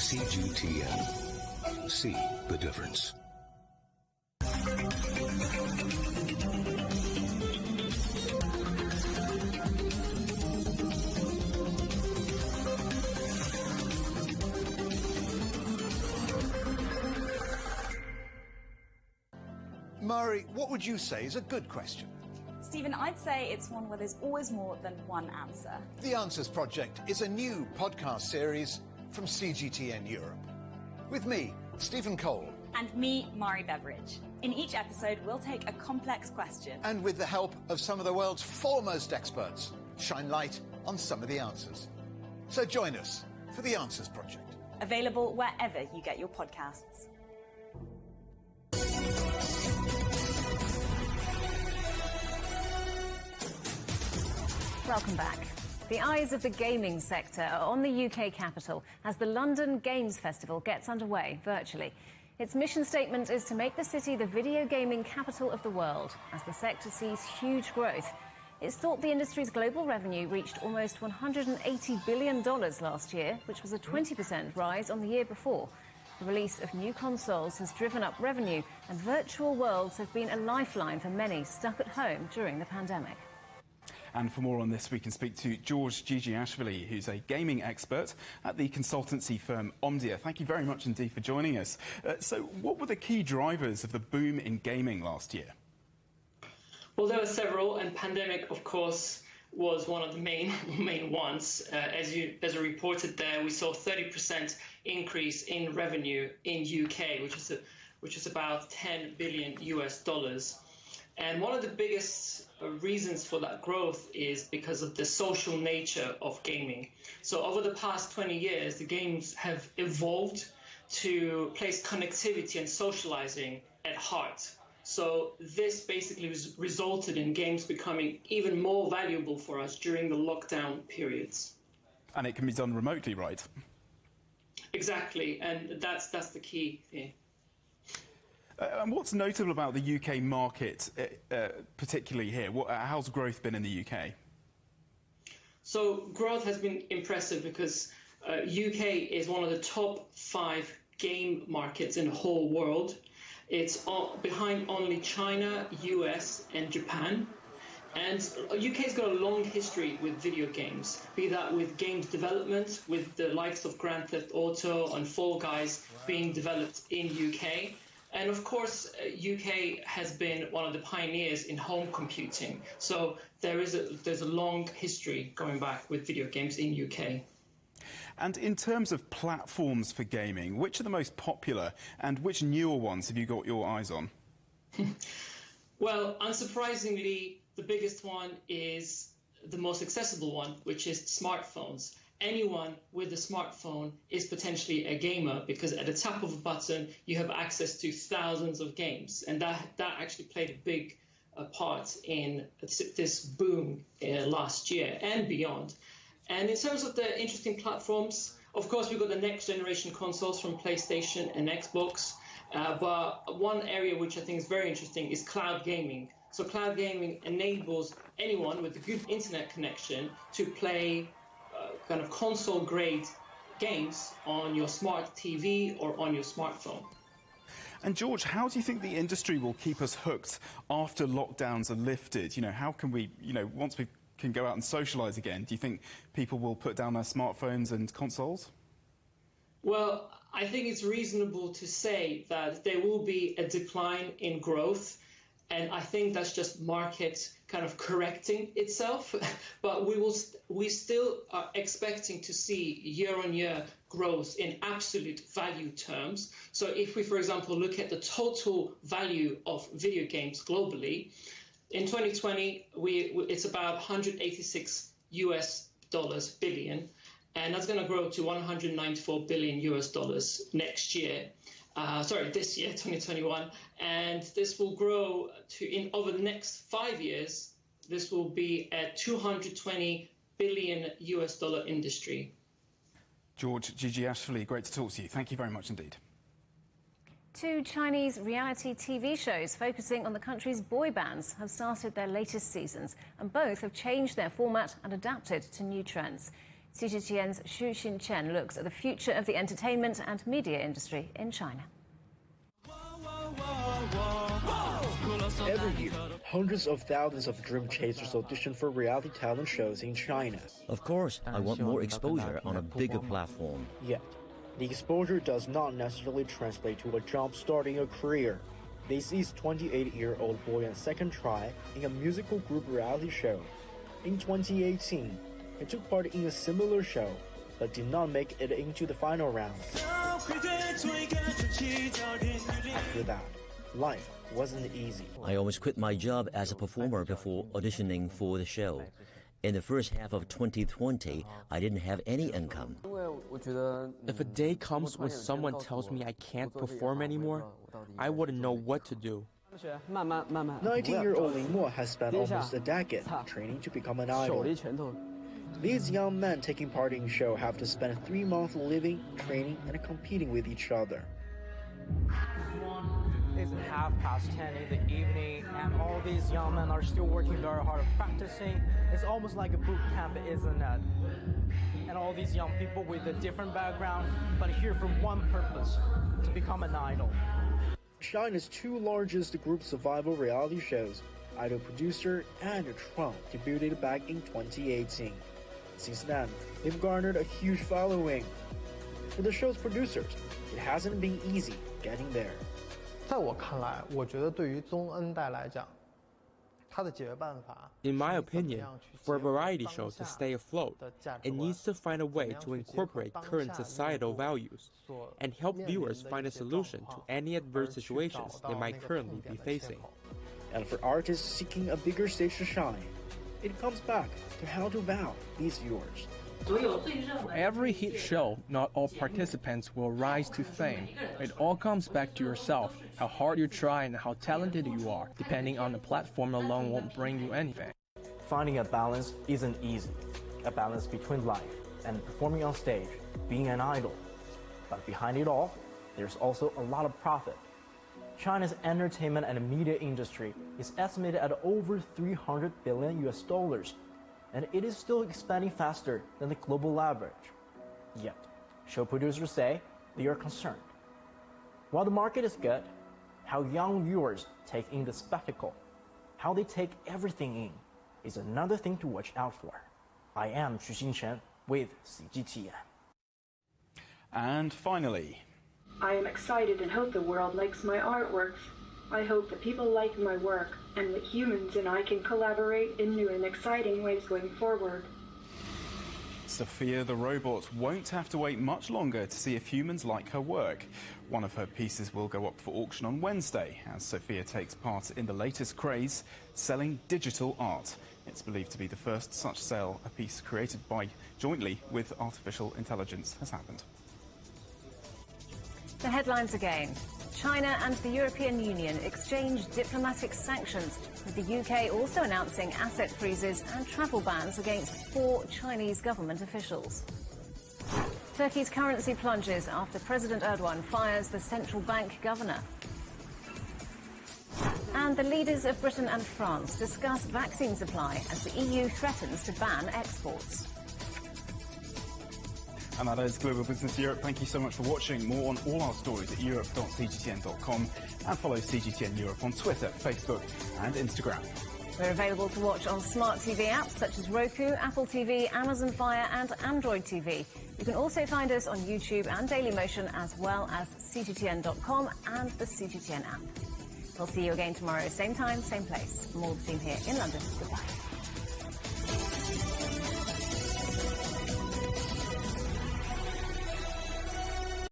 CGTN. See the difference. Mari, what would you say is a good question? Stephen, I'd say it's one where there's always more than one answer. The Answers Project is a new podcast series from CGTN Europe. With me, Stephen Cole. And me, Mari Beveridge. In each episode, we'll take a complex question. And with the help of some of the world's foremost experts, shine light on some of the answers. So join us for The Answers Project. Available wherever you get your podcasts. Welcome back. The eyes of the gaming sector are on the UK capital as the London Games Festival gets underway virtually. Its mission statement is to make the city the video gaming capital of the world as the sector sees huge growth. It's thought the industry's global revenue reached almost $180 billion last year, which was a 20% rise on the year before. The release of new consoles has driven up revenue, and virtual worlds have been a lifeline for many stuck at home during the pandemic. And for more on this, we can speak to George Gigiashvili, who's a gaming expert at the consultancy firm Omdia. Thank you very much indeed for joining us. So what were the key drivers of the boom in gaming last year? Well, there were several, and pandemic, of course, was one of the main ones. As you reported there, we saw 30% increase in revenue in UK, which is about $10 billion US. And one of the biggest reasons for that growth is because of the social nature of gaming. So over the past 20 years, the games have evolved to place connectivity and socializing at heart. So this basically resulted in games becoming even more valuable for us during the lockdown periods. And it can be done remotely, right? Exactly, and that's the key here. And what's notable about the UK market, particularly here? How's growth been in the UK? So growth has been impressive because UK is one of the top 5 game markets in the whole world. It's behind only China, US and Japan. And UK's got a long history with video games, be that with games development, with the likes of Grand Theft Auto and Fall Guys being developed in UK. And of course, UK has been one of the pioneers in home computing. So there's a long history going back with video games in UK. And in terms of platforms for gaming, which are the most popular and which newer ones have you got your eyes on? Well, unsurprisingly, the biggest one is the most accessible one, which is smartphones. Anyone with a smartphone is potentially a gamer because at the tap of a button, you have access to thousands of games. And that actually played a big part in this boom last year and beyond. And in terms of the interesting platforms, of course, we've got the next generation consoles from PlayStation and Xbox. But one area which I think is very interesting is cloud gaming. So cloud gaming enables anyone with a good internet connection to play kind of console-grade games on your smart TV or on your smartphone. And George, how do you think the industry will keep us hooked after lockdowns are lifted? You know, how can we, once we can go out and socialise again, do you think people will put down their smartphones and consoles? Well, I think it's reasonable to say that there will be a decline in growth. And I think that's just market kind of correcting itself. But we still are expecting to see year-on-year growth in absolute value terms. So if we, for example, look at the total value of video games globally, in 2020, it's about $186 billion. And that's going to grow to $194 billion next year. This year, 2021, and this will grow to, over the next 5 years, this will be a $220 billion industry. George Gigiashvili, great to talk to you. Thank you very much indeed. 2 Chinese reality TV shows focusing on the country's boy bands have started their latest seasons, and both have changed their format and adapted to new trends. CGTN's Xu Xinchen looks at the future of the entertainment and media industry in China. Every year, hundreds of thousands of dream chasers audition for reality talent shows in China. Of course, I want more exposure on a bigger platform. Yet, the exposure does not necessarily translate to a job starting a career. This is 28-year-old boy on second try in a musical group reality show. In 2018, he took part in a similar show, but did not make it into the final round. After that, life wasn't easy. I almost quit my job as a performer before auditioning for the show. In the first half of 2020, I didn't have any income. If a day comes when someone tells me I can't perform anymore, I wouldn't know what to do. 19-year-old Li Mo has spent almost a decade training to become an idol. These young men taking part in the show have to spend 3 months living, training, and competing with each other. It's 10:30 in the evening, and all these young men are still working very hard practicing. It's almost like a boot camp, isn't it? And all these young people with a different background, but here for one purpose, to become an idol. China's 2 largest group survival reality shows, Idol Producer and Trump, debuted back in 2018. Since then, they've garnered a huge following. For the show's producers, it hasn't been easy getting there. 在我看来，我觉得对于宗恩代来讲，他的解决办法 In my opinion, for a variety show to stay afloat, it needs to find a way to incorporate current societal values and help viewers find a solution to any adverse situations they might currently be facing. And for artists seeking a bigger stage to shine, it comes back to how to wow these viewers. For every hit show, not all participants will rise to fame. It all comes back to yourself, how hard you try and how talented you are. Depending on the platform alone won't bring you anything. Finding a balance isn't easy. A balance between life and performing on stage, being an idol. But behind it all, there's also a lot of profit. China's entertainment and media industry is estimated at over $300 billion US, and it is still expanding faster than the global average. Yet, show producers say they are concerned. While the market is good, how young viewers take in the spectacle, how they take everything in, is another thing to watch out for. I am Xu Xinchen with CGTN. And finally, I am excited and hope the world likes my artwork. I hope that people like my work and that humans and I can collaborate in new and exciting ways going forward. Sophia the robot won't have to wait much longer to see if humans like her work. One of her pieces will go up for auction on Wednesday as Sophia takes part in the latest craze, selling digital art. It's believed to be the first such sale a piece created jointly with artificial intelligence has happened. The headlines again. China and the European Union exchange diplomatic sanctions, with the UK also announcing asset freezes and travel bans against 4 Chinese government officials. Turkey's currency plunges after President Erdogan fires the central bank governor. And the leaders of Britain and France discuss vaccine supply as the EU threatens to ban exports. And that is Global Business Europe. Thank you so much for watching. More on all our stories at europe.cgtn.com and follow CGTN Europe on Twitter, Facebook and Instagram. We're available to watch on smart TV apps such as Roku, Apple TV, Amazon Fire and Android TV. You can also find us on YouTube and Dailymotion as well as CGTN.com and the CGTN app. We'll see you again tomorrow, same time, same place. From all the team here in London, goodbye.